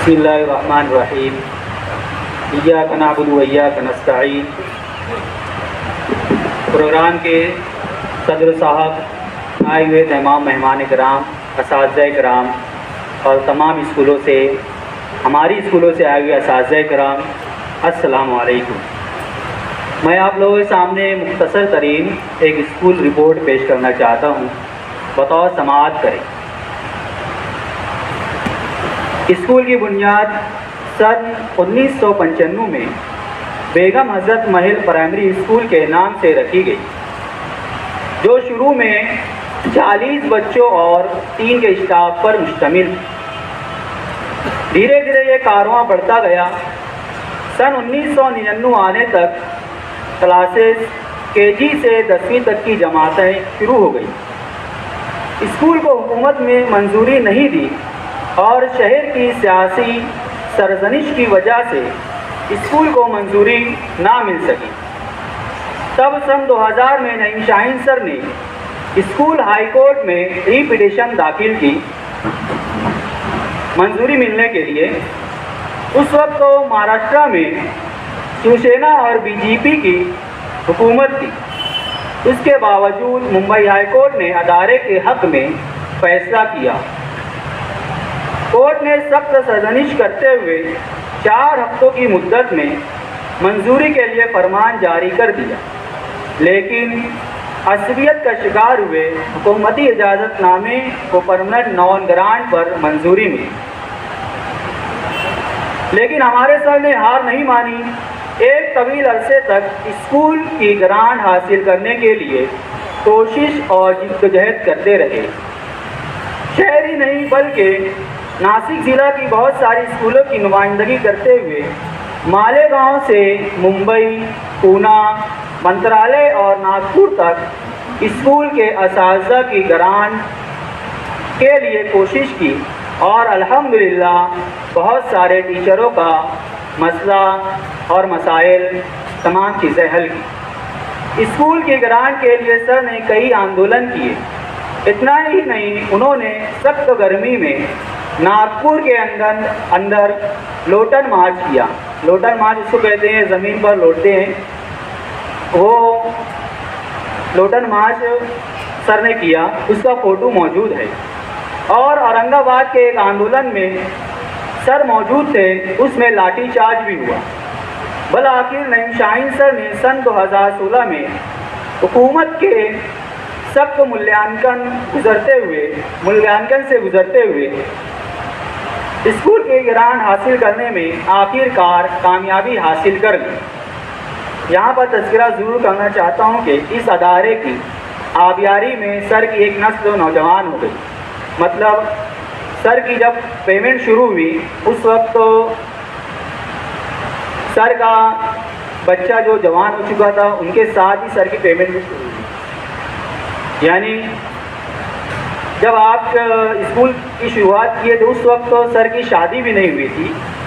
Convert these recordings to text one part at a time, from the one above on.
बिस्मिल्लाहिर्रहमानिर्रहीम। इय्याका नअबुदु व इय्याका नस्तईन। प्रोग्राम के सदर साहब, आए हुए तमाम मेहमान कराम, असातिज़ा कराम और तमाम स्कूलों से, हमारी स्कूलों से आए हुए असातिज़ा कराम, अस्सलामु अलैकुम। मैं आप लोगों के सामने मुख्तसर तरीन एक स्कूल रिपोर्ट पेश करना चाहता हूँ। बतौर समाअत करें। स्कूल की बुनियाद सन 1995 में बेगम हज़रत महल प्राइमरी स्कूल के नाम से रखी गई, जो शुरू में 40 बच्चों और 3 के स्टाफ पर मुश्तमिल थी। धीरे धीरे ये कारवां बढ़ता गया। सन 1999 आने तक क्लासेस केजी से 10वीं तक की जमातें शुरू हो गई। स्कूल को हुकूमत में मंजूरी नहीं दी और शहर की सियासी सरजनिश की वजह से स्कूल को मंजूरी ना मिल सकी। तब सन 2000 में नईम शाहीन सर ने स्कूल हाई कोर्ट में री-पिटीशन दाखिल की मंजूरी मिलने के लिए। उस वक्त तो महाराष्ट्र में शिवसेना और बीजेपी की हुकूमत थी। इसके बावजूद मुंबई हाई कोर्ट ने अदारे के हक़ में फैसला किया। कोर्ट ने सख्त सरजनिश करते हुए 4 हफ्तों की मुद्दत में मंजूरी के लिए फरमान जारी कर दिया, लेकिन असबियत का शिकार हुए हुकूमती इजाज़तनामे को परमानेंट नॉन ग्रांट पर मंजूरी मिली। लेकिन हमारे सर ने हार नहीं मानी। एक तवील अरसे तक स्कूल की ग्रांट हासिल करने के लिए कोशिश और जिद्दोजहद करते रहे। शहर ही नहीं बल्कि नासिक ज़िला की बहुत सारी स्कूलों की नुमाइंदगी करते हुए मालेगांव से मुंबई, पूना, मंत्रालय और नागपुर तक स्कूल के असातिज़ा की ग्रांट के लिए कोशिश की और अल्हम्दुलिल्लाह बहुत सारे टीचरों का मसला और मसाइल तमाम चीज़ें हल की। स्कूल की ग्रांट के लिए सर ने कई आंदोलन किए। इतना ही नहीं, उन्होंने सख्त गर्मी में नागपुर के अंदर लोटन मार्च किया। लोटन मार्च इसको कहते हैं, ज़मीन पर लौटते हैं। वो लोटन मार्च सर ने किया, उसका फ़ोटो मौजूद है। और औरंगाबाद के एक आंदोलन में सर मौजूद थे, उसमें लाठीचार्ज भी हुआ। भला आखिर नईम शाहीन सर ने सन 2016 में हुकूमत के सख्त मूल्यांकन से गुजरते हुए स्कूल के ग्रांट हासिल करने में आखिरकार कामयाबी हासिल कर ली। यहाँ पर तज़किरा ज़रूर करना चाहता हूँ कि इस अदारे की आबियारी में सर की एक नस्ल नौजवान हो गई। मतलब सर की जब पेमेंट शुरू हुई, उस वक्त तो सर का बच्चा जो जवान हो चुका था, उनके साथ ही सर की पेमेंट भी शुरू हुई। यानी जब आप स्कूल की शुरुआत किए तो उस वक्त तो सर की शादी भी नहीं हुई थी।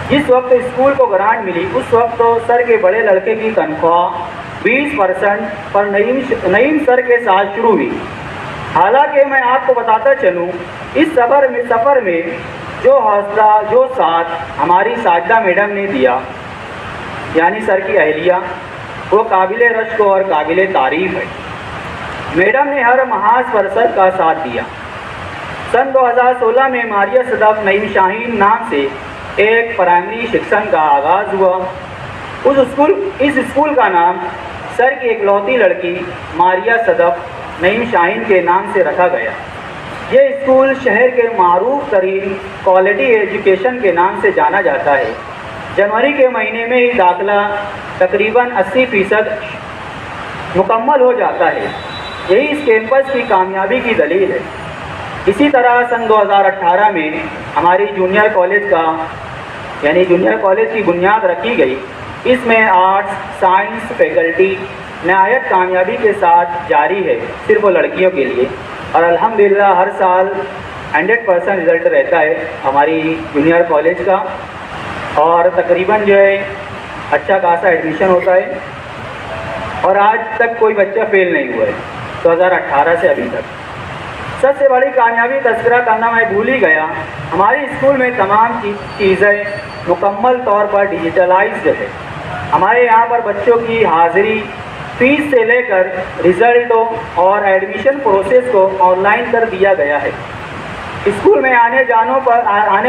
जिस वक्त स्कूल को ग्रांट मिली, उस वक्त तो सर के बड़े लड़के की तनख्वाह 20% पर नईम सर के साथ शुरू हुई। हालांकि मैं आपको बताता चलूँ, इस सफ़र में जो हौसला, जो साथ हमारी साजिदा मैडम ने दिया, यानी सर की अहलिया, वो काबिल रश्क और काबिल तारीफ़ है। मैडम ने हर महाज फरसत का साथ दिया। सन 2016 में मारिया सदफ नईम शाहीन नाम से एक प्राइमरी शिक्षण का आगाज़ हुआ। इस स्कूल का नाम सर की इकलौती लड़की मारिया सदफ नईम शाहीन के नाम से रखा गया। ये स्कूल शहर के मारूफ तरीन क्वालिटी एजुकेशन के नाम से जाना जाता है। जनवरी के महीने में ही दाखिला तकरीबन 80% मुकम्मल हो जाता है। यही इस कैंपस की कामयाबी की दलील है। इसी तरह सन 2018 में हमारी जूनियर कॉलेज की बुनियाद रखी गई। इसमें आर्ट्स साइंस फैकल्टी नहायत कामयाबी के साथ जारी है, सिर्फ वो लड़कियों के लिए। और अल्हम्दुलिल्लाह हर साल 100% रिज़ल्ट रहता है हमारी जूनियर कॉलेज का, और तकरीबन जो है अच्छा खासा एडमिशन होता है। और आज तक कोई बच्चा फेल नहीं हुआ है 2018 से अभी तक। सबसे बड़ी कामयाबी तस्करा करना मैं भूल ही गया, हमारे स्कूल में तमाम चीज़ें मुकम्मल तौर पर डिजिटलाइज्ड है। हमारे यहाँ पर बच्चों की हाज़िरी, फीस से लेकर रिज़ल्टों और एडमिशन प्रोसेस को ऑनलाइन कर दिया गया है। स्कूल में आने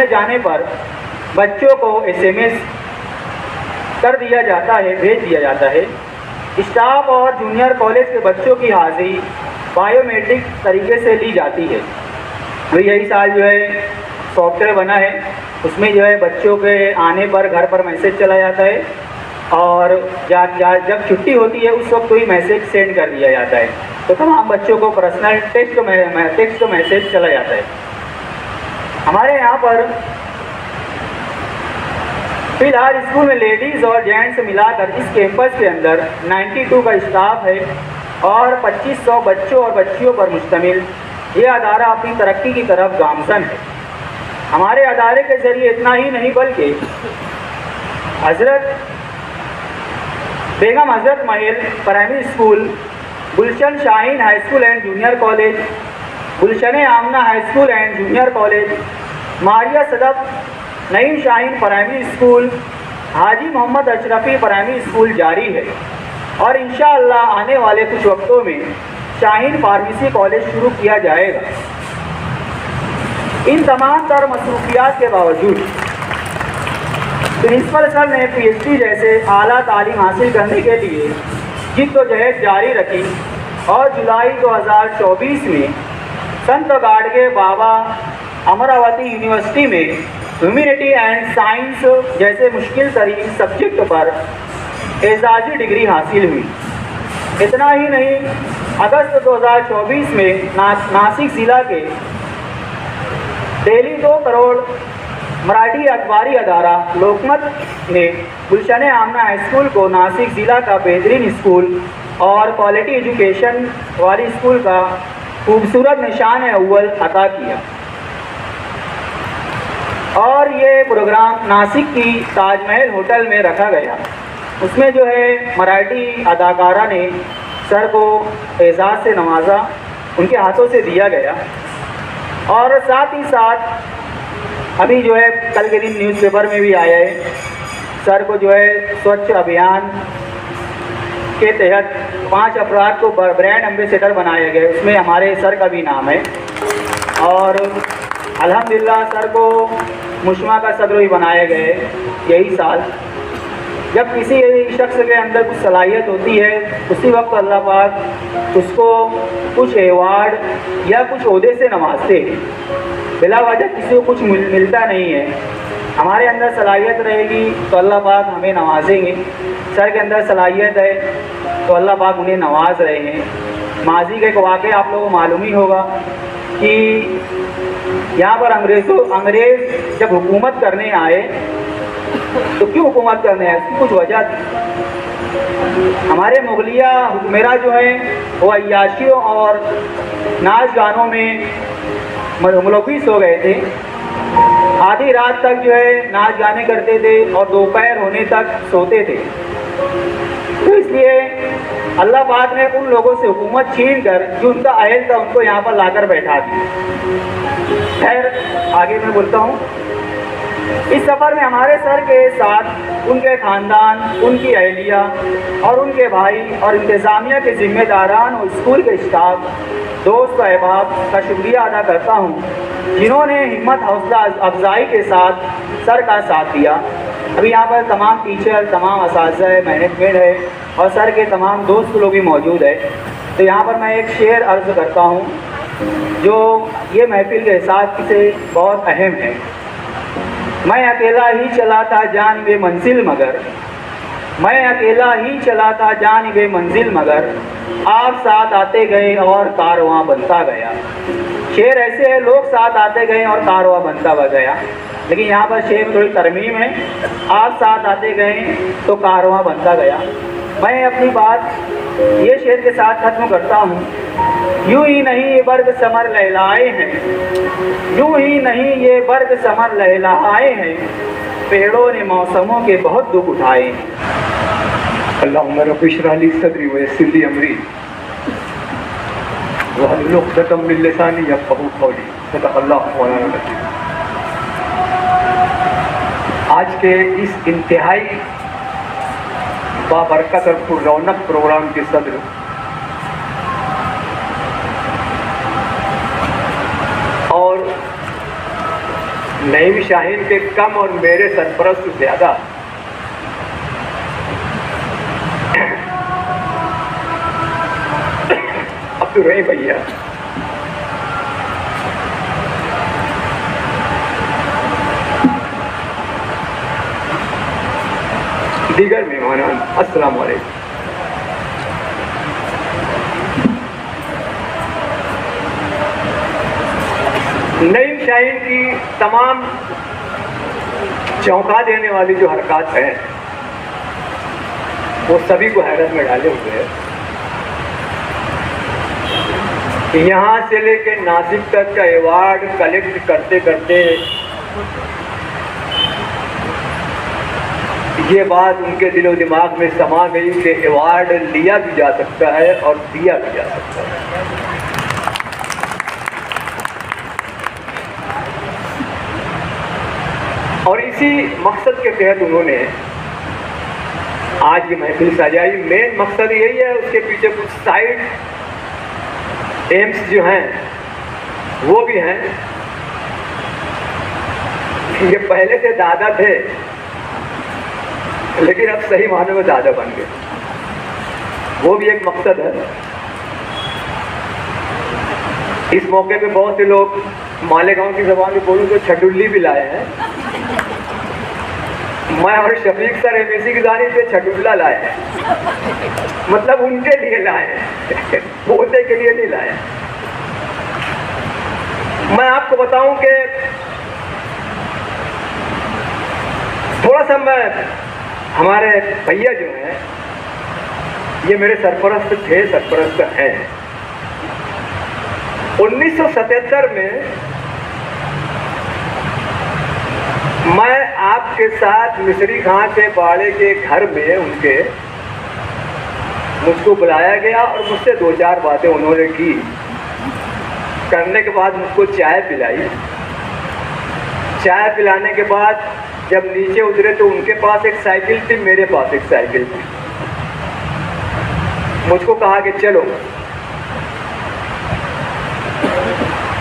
जाने पर बच्चों को SMS कर दिया जाता है, भेज दिया जाता है। स्टाफ और जूनियर कॉलेज के बच्चों की हाज़िरी बायोमेट्रिक तरीके से ली जाती है। अभी यही साल जो है सॉफ्टवेयर बना है, उसमें जो है बच्चों के आने पर घर पर मैसेज चला जाता है और जब छुट्टी होती है उस वक्त कोई मैसेज सेंड कर दिया जाता है, तो तमाम बच्चों को पर्सनल टेक्स्ट मैसेज चला जाता है। हमारे यहाँ पर फिलहाल स्कूल में लेडीज़ और जेंट्स मिलाकर इस कैंपस के अंदर 92 का स्टाफ है और 2500 बच्चों और बच्चियों पर मुश्तमिल ये अदारा अपनी तरक्की की तरफ गामज़न है। हमारे अदारे के ज़रिए इतना ही नहीं बल्कि Begum Hazrat Mahal primary school, Gulshan Shaheen high school and junior college, Gulshan Amna high school and junior college, Maria Sadaf Naeem Shaheen primary school, Haji Mohammad Ashrafi primary school जारी है और इंशाअल्लाह आने वाले कुछ वक्तों में शाहीन फार्मेसी कॉलेज शुरू किया जाएगा। इन तमाम तर मसरूफियात के बावजूद प्रिंसिपल सर ने PhD जैसे आला तालीम हासिल करने के लिए जिद्दोजहद जारी रखी और जुलाई 2024 में संत गाडगे बाबा अमरावती यूनिवर्सिटी में ह्यूमैनिटी एंड साइंस जैसे मुश्किल तरीन सब्जेक्ट पर एजाजी डिग्री हासिल हुई। इतना ही नहीं, अगस्त 2024 में नासिक ज़िला के डेली 2 करोड़ मराठी अखबारी अदारा लोकमत ने गुलशन आमना हाई स्कूल को नासिक ज़िला का बेहतरीन स्कूल और क्वालिटी एजुकेशन वाली स्कूल का खूबसूरत निशान अव्वल अता किया। और ये प्रोग्राम नासिक की ताजमहल होटल में रखा गया। उसमें जो है मराठी अदाकारा ने सर को एजाज़ से नवाजा, उनके हाथों से दिया गया। और साथ ही साथ अभी जो है कल के दिन न्यूज़पेपर में भी आया है, सर को जो है स्वच्छ अभियान के तहत 5 अफराद को ब्रांड एम्बेसडर बनाया गया, उसमें हमारे सर का भी नाम है। और अल्हम्दुलिल्लाह सर को मुश्मा का सदर भी बनाया गया है यही साल। जब किसी शख्स के अंदर कुछ सलाहियत होती है उसी वक्त अल्लाह पाक उसको कुछ एवार्ड या कुछ ओहदे से नवाजते हैं। बिला वजह किसी को कुछ मिलता नहीं है। हमारे अंदर सलाहियत रहेगी तो अल्लाह पाक हमें नवाजेंगे। सर के अंदर सलाहियत है तो अल्लाह पाक उन्हें नवाज रहे हैं। माजी का एक वाक़या आप लोगों को मालूम ही होगा कि यहाँ पर अंग्रेज़ जब हुकूमत करने आए तो क्यों हुकूमत करने आए, उसकी कुछ वजह थी। हमारे मुगलिया हुक्मरान जो हैं वो अय्याशियों और नाच गानों में मुलव्विस हो गए थे। आधी रात तक जो है नाच गाने करते थे और दोपहर होने तक सोते थे। तो इसलिए अल्लाह पाक ने उन लोगों से हुकूमत छीन कर जो उनका अहल था उनको यहाँ पर लाकर बैठा दिया। खैर आगे मैं बोलता हूँ। इस सफ़र में हमारे सर के साथ उनके ख़ानदान, उनकी अहलिया और उनके भाई और इंतज़ामिया के ज़िम्मेदारान और स्कूल के स्टाफ, दोस्त अहबाब का शुक्रिया अदा करता हूँ जिन्होंने हिम्मत हौसला अफजाई के साथ सर का साथ दिया। अभी यहाँ पर तमाम टीचर, तमाम असातिज़ा है, मैनेजमेंट है और सर के तमाम दोस्त लोग भी मौजूद है। तो यहाँ पर मैं एक शेर अर्ज़ करता हूँ जो ये महफिल के हिसाब से बहुत अहम है। मैं अकेला ही चला था जानिबे मंजिल मगर, मैं अकेला ही चला था जानिबे मंजिल मगर, आप साथ आते गए और कारवां बनता गया। शेर ऐसे है, लोग साथ आते गए और कारवां बनता गया, लेकिन यहाँ पर शेर में थोड़ी तरमीम है। आप साथ आते गए तो कारवां बनता गया। मैं अपनी बात ये शेर के साथ ख़त्म करता हूँ। यूँ ही नहीं ये बर्ग समर लहलाए हैं, यूँ ही नहीं ये बर्ग समर लहलाए हैं, पेड़ों ने मौसमों के बहुत दुख उठाए हैं। अल्लाहुम्मा रब्बि इश्रह ली सदरी व यस्सिर ली अमरी वहल्लुल उक़दतम मिन लिसानी यफ़क़हू क़ौली। सदक़ल्लाहु मौलाना अज़ीम। आज के इस इंतहाई बाबरकत और पुररौनक प्रोग्राम के सदर और नईम शाहीन के कम और मेरे सरपरस्त ज़्यादा अब्दुर्रहीम भैया, दीगर मेहमान, अस्सलाम वालेकुम। नईम शाहीन की तमाम चौंका देने वाली जो हरकत हैं वो सभी को हैरत में डाले हुए हैं। यहाँ से लेके नासिक तक का अवार्ड कलेक्ट करते करते ये बात उनके दिलो दिमाग में समा गई कि अवार्ड लिया भी जा सकता है और दिया भी जा सकता है। और इसी मकसद के तहत उन्होंने आज ये महफिल सजाई। मेन मकसद यही है, उसके पीछे कुछ साइड एम्स जो हैं वो भी हैं। ये पहले से दादा थे लेकिन अब सही मानों में दादा बन गए, वो भी एक मकसद है। इस मौके पे बहुत से लोग मालेगांव की ज़बान में बोलूँ तो छटुल्ली भी लाए हैं। मैं और शफीक सर एमएसी की जानी से छटुल्ला लाए हैं, मतलब उनके लिए लाए हैं, पोते के लिए नहीं लाए। मैं आपको बताऊं कि थोड़ा सा मैं हमारे भैया जो हैं ये मेरे सरपरस्त थे, सरपरस्त हैं। 1977 में मैं आपके साथ मिस्री खां के बाड़े के घर में उनके मुझको बुलाया गया और मुझसे दो चार बातें उन्होंने की। करने के बाद मुझको चाय पिलाई। चाय पिलाने के बाद जब नीचे उतरे तो उनके पास एक साइकिल थी, मेरे पास एक साइकिल थी। मुझको कहा कि चलो।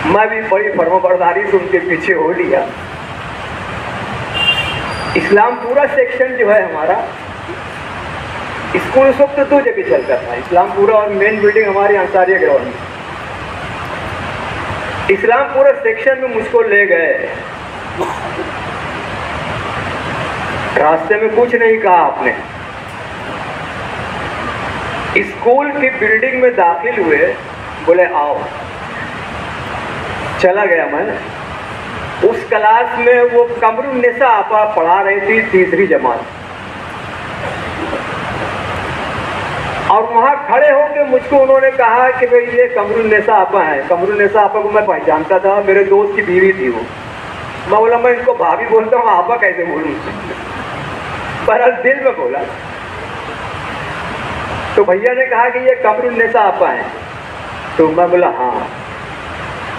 मैं भी बड़ी फर्माबरदारी से उनके पीछे हो लिया। इस्लामपुरा सेक्शन जो है हमारा, स्कूल उस वक्त दो जगह चलता था, इस्लामपुरा और मेन बिल्डिंग हमारे अंसारिया ग्राउंड में। इस्लामपुरा सेक्शन में मुझको ले गए। रास्ते में कुछ नहीं कहा आपने। स्कूल की बिल्डिंग में दाखिल हुए, बोले आओ। चला गया मैं। उस क्लास में वो कमरुन्निसा आपा पढ़ा रही थी, तीसरी जमात। और वहाँ खड़े होकर मुझको उन्होंने कहा कि भाई ये कमरुन्निसा आपा है। कमरुन्निसा आपा को मैं पहचानता था, मेरे दोस्त की बीवी थी वो। मैं बोला मैं इनको भाभी बोलता हूँ, आपा कैसे बोलूँ? पर दिल में बोला। तो भैया ने कहा कि ये कमरुन्निसा आपा है। तो मैं बोला हाँ।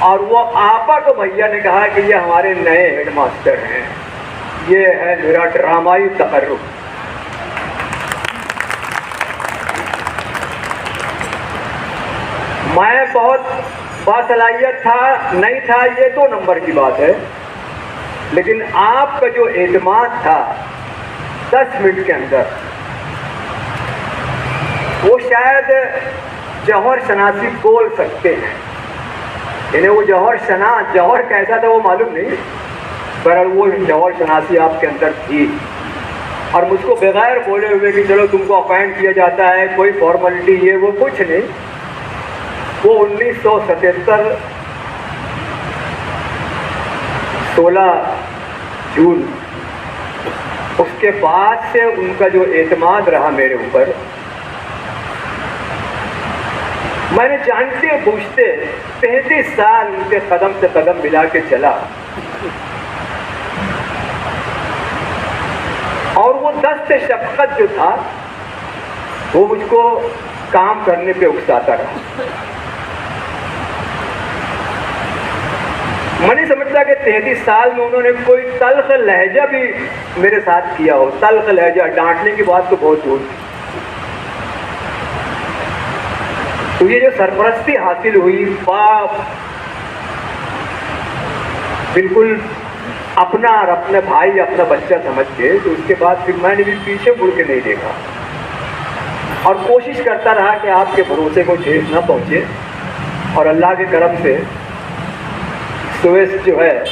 और वो आपा को भैया ने कहा कि ये हमारे नए हेडमास्टर हैं, ये है मेरा ड्रामाई तकर्रुब। मैं बहुत बासलाहियत था नहीं था ये दो नंबर की बात है, लेकिन आपका जो एतमाद था 10 मिनट के अंदर, वो शायद जौहर शनासी बोल सकते हैं। इन्हें वो जौहर कैसा था वो मालूम नहीं, पर वो जौहर शनासी आपके अंदर थी। और मुझको बगैर बोले हुए कि चलो तुमको अपॉइंट किया जाता है, कोई फॉर्मेलिटी ये वो कुछ नहीं। वो 1977 16 जून, उसके बाद से उनका जो एतमाद रहा मेरे ऊपर, मैंने जानते बूझते 35 साल उनके कदम से कदम मिला के चला। और वो दस्त शफ़क़त जो था वो मुझको काम करने पे उकसाता रहा। मैं नहीं समझता कि 33 साल में उन्होंने कोई तल्ख लहजा भी मेरे साथ किया हो। तल्ख लहजा, डांटने की बात तो बहुत दूर थी। तो ये जो सरपरस्ती हासिल हुई, बाप बिल्कुल अपना और अपने भाई अपना बच्चा समझ के, तो उसके बाद फिर मैंने भी पीछे मुड़ के नहीं देखा और कोशिश करता रहा कि आपके भरोसे को ठेस न पहुंचे। और अल्लाह के करम से सुवेश जो है,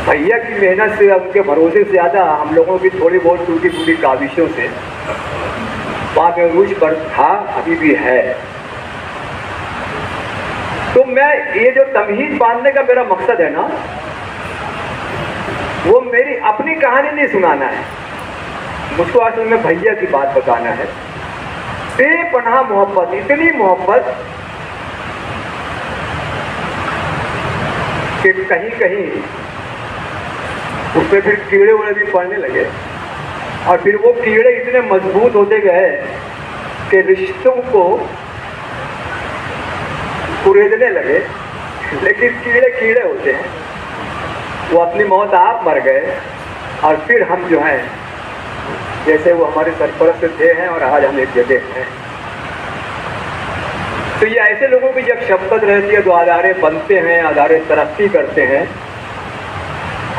भैया की मेहनत से, उनके भरोसे से ज़्यादा हम लोगों की थोड़ी बहुत टूटी फूटी काविशों से वहाँ पे रूज पर था, अभी भी है। तो मैं ये जो तमहीद बांधने का मेरा मकसद है ना, वो मेरी अपनी कहानी नहीं सुनाना है, मुझको असल में भैया की बात बताना है। बेपनाह मोहब्बत, इतनी मोहब्बत कि कहीं कहीं उसमें फिर कीड़े उड़े भी पड़ने लगे और फिर वो कीड़े इतने मजबूत होते गए कि रिश्तों को कुरेदने लगे। लेकिन कीड़े कीड़े होते हैं, वो अपनी मौत आप मर गए और फिर हम जो हैं जैसे वो हमारे सरपरस्त थे हैं और आज हम एक जगह हैं। तो ये ऐसे लोगों की जब शफकत रहती है तो अदारे बनते हैं, अदारे तरक्की करते हैं।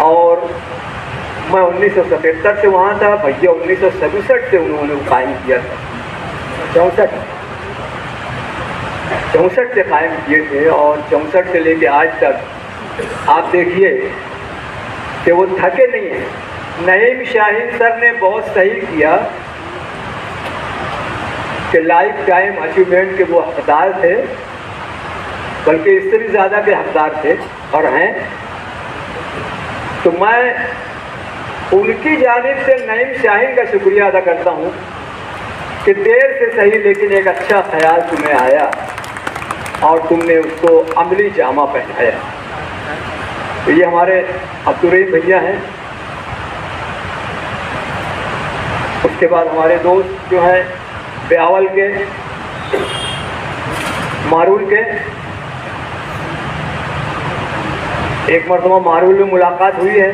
और मैं 1977 से वहाँ था, भैया 1967 से उन्होंने कायम किया था, 64 से कायम किए थे। और 64 से लेके आज तक आप देखिए कि वो थके नहीं हैं। नईम शाहीन सर ने बहुत सही किया कि लाइफ टाइम अचीवमेंट के वो हकदार थे, बल्कि इससे भी ज़्यादा के हकदार थे और हैं। तो मैं उनकी जानिब से नईम शाहीन का शुक्रिया अदा करता हूँ कि देर से सही लेकिन एक अच्छा ख्याल तुम्हें आया और तुमने उसको अमली जामा पहनाया। तो ये हमारे अब्दुर्रहीम भैया हैं। उसके बाद हमारे दोस्त जो हैं ब्यावल के, मारूल के, एक मरतबा मारूल में मुलाकात हुई है।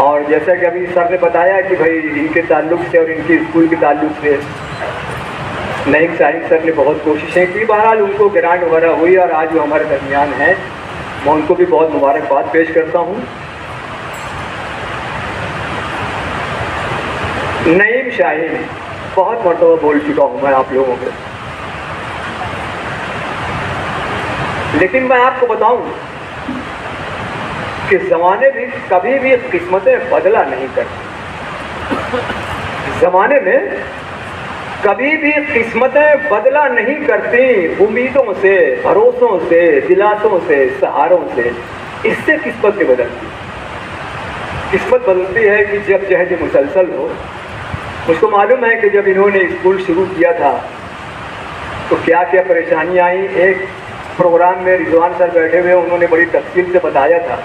और जैसा कि अभी सर ने बताया कि भाई इनके ताल्लुक से और इनके स्कूल के ताल्लुक से नईम शाहीन सर ने बहुत कोशिशें की। बहरहाल उनको ग्रांट वगैरह हुई और आज वो हमारे दरमियान हैं। मैं उनको भी बहुत मुबारकबाद पेश करता हूँ। नईम शाहीन बहुत मरतबा बोल चुका हूँ मैं आप लोगों को, लेकिन मैं आपको बताऊं कि ज़माने भी कभी भी किस्मतें बदला नहीं करती। ज़माने में कभी भी किस्मतें बदला नहीं करती उम्मीदों से, भरोसों से, दिलासों से, सहारों से। इससे किस्मत नहीं बदलती। किस्मत बदलती है कि जब जहद मुसलसल हो। मुझको मालूम है कि जब इन्होंने स्कूल शुरू किया था तो क्या क्या परेशानियाँ आई। एक प्रोग्राम में रिजवान सर बैठे हुए, उन्होंने बड़ी तफसील से बताया था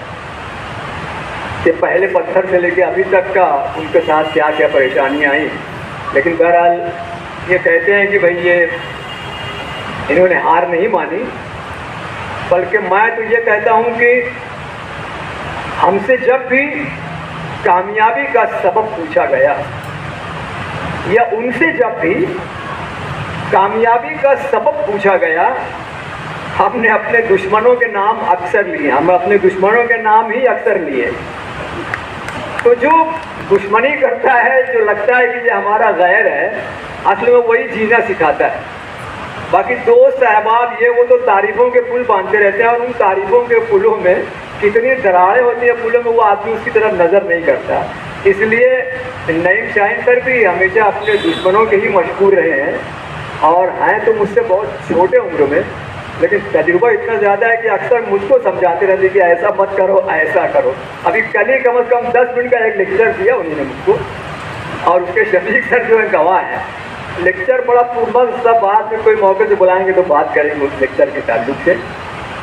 कि पहले पत्थर से लेके अभी तक का उनके साथ क्या क्या परेशानियाँ आई। लेकिन बहरहाल ये कहते हैं कि भाई ये इन्होंने हार नहीं मानी, बल्कि मैं तो ये कहता हूँ कि हमसे जब भी कामयाबी का सबब पूछा गया या उनसे जब भी कामयाबी का सबब पूछा गया, हमने अपने दुश्मनों के नाम अक्सर लिए। हम अपने दुश्मनों के नाम ही अक्सर लिए। तो जो दुश्मनी करता है, जो लगता है कि ये हमारा गैर है, असल में वही जीना सिखाता है। बाकी दोस्त अहबाब ये वो तो तारीफ़ों के पुल बांधते रहते हैं और उन तारीफ़ों के पुलों में कितनी दरारें होती हैं पुलों में, वो आदमी उसकी तरफ नज़र नहीं करता। इसलिए नईम शाहीन सर भी हमेशा अपने दुश्मनों के ही मशहूर रहे हैं और हैं तो मुझसे बहुत छोटे उम्र में, लेकिन तजुर्बा इतना ज़्यादा है कि अक्सर मुझको समझाते रहते कि ऐसा मत करो, ऐसा करो। अभी कल ही कम से कम 10 मिनट का एक लेक्चर दिया उन्होंने मुझको, और उसके शफीक सर जो है गवाह है। लेक्चर बड़ा पूर्व सब बाद में कोई मौके से बुलाएंगे तो बात करेंगे उस लेक्चर के ताल्लुक से।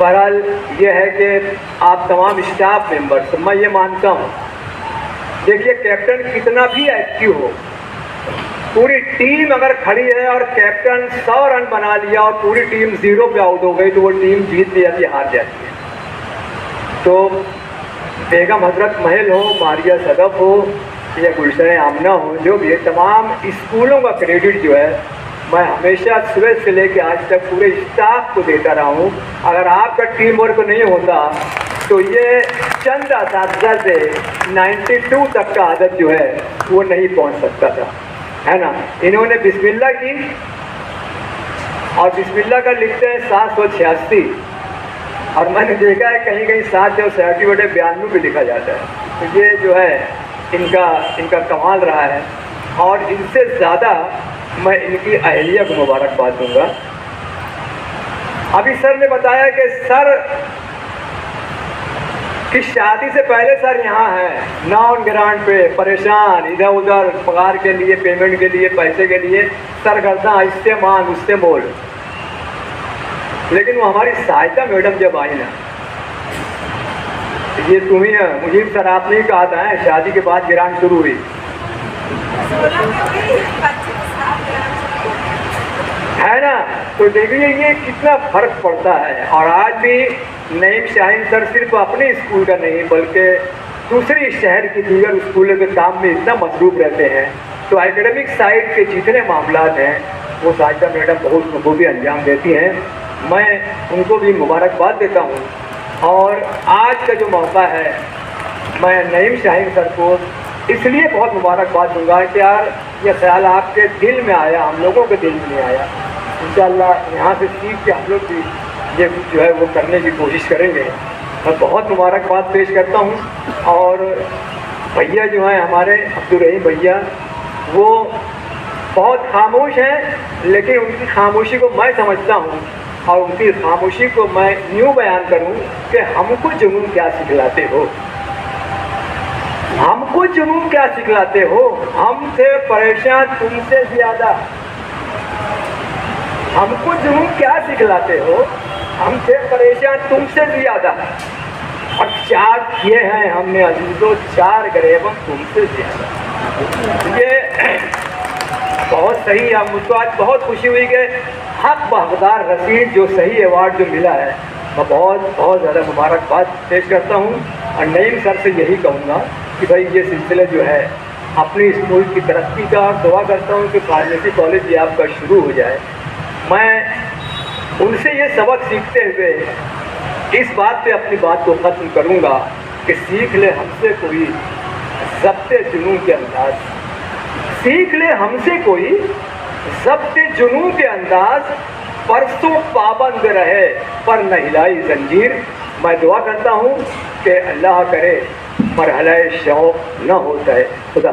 बहरहाल ये है कि आप तमाम स्टाफ मेंबर्स, मैं ये मानता हूँ, देखिए कैप्टन कितना भी एक्टिव हो, पूरी टीम अगर खड़ी है और कैप्टन 100 रन बना लिया और पूरी टीम 0 पे आउट हो गई तो वो टीम जीत भी जाती है, हार जाती है। तो बेगम हजरत महल हो, मारिया सदफ हो या गुलशन आमना हो, जो भी है, तमाम स्कूलों का क्रेडिट जो है मैं हमेशा सुबह से लेकर आज तक पूरे स्टाफ को देता रहा हूँ। अगर आपका टीम वर्क नहीं होता तो ये चंद असातिज़ा से 92 तक का आदत जो है वो नहीं पहुँच सकता था, है ना। इन्होंने बिस्मिल्लाह की और बिस्मिल्लाह का लिखते हैं 786, और मैंने देखा है कहीं कहीं 792 भी लिखा जाता है। तो ये जो है इनका कमाल रहा है, और इनसे ज़्यादा मैं इनकी अहलिया को मुबारकबाद दूंगा। अभी सर ने बताया कि सर की शादी से पहले सर यहाँ है नॉन ग्रांट पे परेशान, इधर उधर पगार के लिए, पेमेंट के लिए, पैसे के लिए सरगर्दा, इससे मांग उससे बोल। लेकिन वो हमारी साहिदा मैडम जब आई ना, ये तुम्ही मुजीब सर आपने ही कहा था शादी के बाद ग्रांट शुरू हुई, है ना। तो देखिए ये कितना फर्क पड़ता है। और आज भी नईम शाहीन सर सिर्फ अपने स्कूल का नहीं बल्कि दूसरी शहर की दीगर स्कूलों के काम में इतना मसरूफ रहते हैं, तो एकेडमिक साइड के जितने मामला हैं वो साहिदा मैडम बहुत बखूबी अंजाम देती हैं। मैं उनको भी मुबारकबाद देता हूँ। और आज का जो मौका है, मैं नईम शाहीन सर को इसलिए बहुत मुबारकबाद दूंगा कि यार ये ख्याल आपके दिल में आया, हम लोगों के दिल में नहीं आया। इंशाअल्लाह यहाँ से सीख के हम लोग भी ये जो है वो करने की कोशिश करेंगे। मैं बहुत मुबारकबाद पेश करता हूँ। और भैया जो हैं हमारे अब्दुल रहीम भैया, वो बहुत खामोश हैं, लेकिन उनकी खामोशी को मैं समझता हूँ, और उनकी खामोशी को मैं यूँ बयान करूँ कि हमको जुनून क्या सिखलाते हो, हमको जुनून क्या सिखलाते हो, हम थे परेशान तुमसे ज़्यादा, हमको जुनून क्या सिखलाते हो, हम थे परेशान तुमसे ज़्यादा, और 4 किए हैं हमने अजीज़ों, 4 गरीबों तुमसे ज़्यादा। ये बहुत सही है। मुझको आज बहुत खुशी हुई कि हक बहदार रसीद जो सही अवार्ड जो मिला है, मैं बहुत ज़्यादा मुबारकबाद पेश करता हूँ। और नईम सर से यही कहूँगा कि भाई ये सिलसिला जो है अपनी स्कूल की तरक्की का, और दुआ करता हूँ कि फार्मेसी कॉलेज ये आपका शुरू हो जाए। मैं उनसे ये सबक सीखते हुए इस बात पे अपनी बात को ख़त्म करूँगा कि सीख ले हमसे कोई ज़ब्ते जुनून के अंदाज़, सीख ले हमसे कोई ज़ब्ते जुनून के अंदाज़, परसों पाबंद रहे पर न हिलाई जंजीर। मैं दुआ करता हूँ कि अल्लाह करे मरहला शौक़ न होता है। खुदा।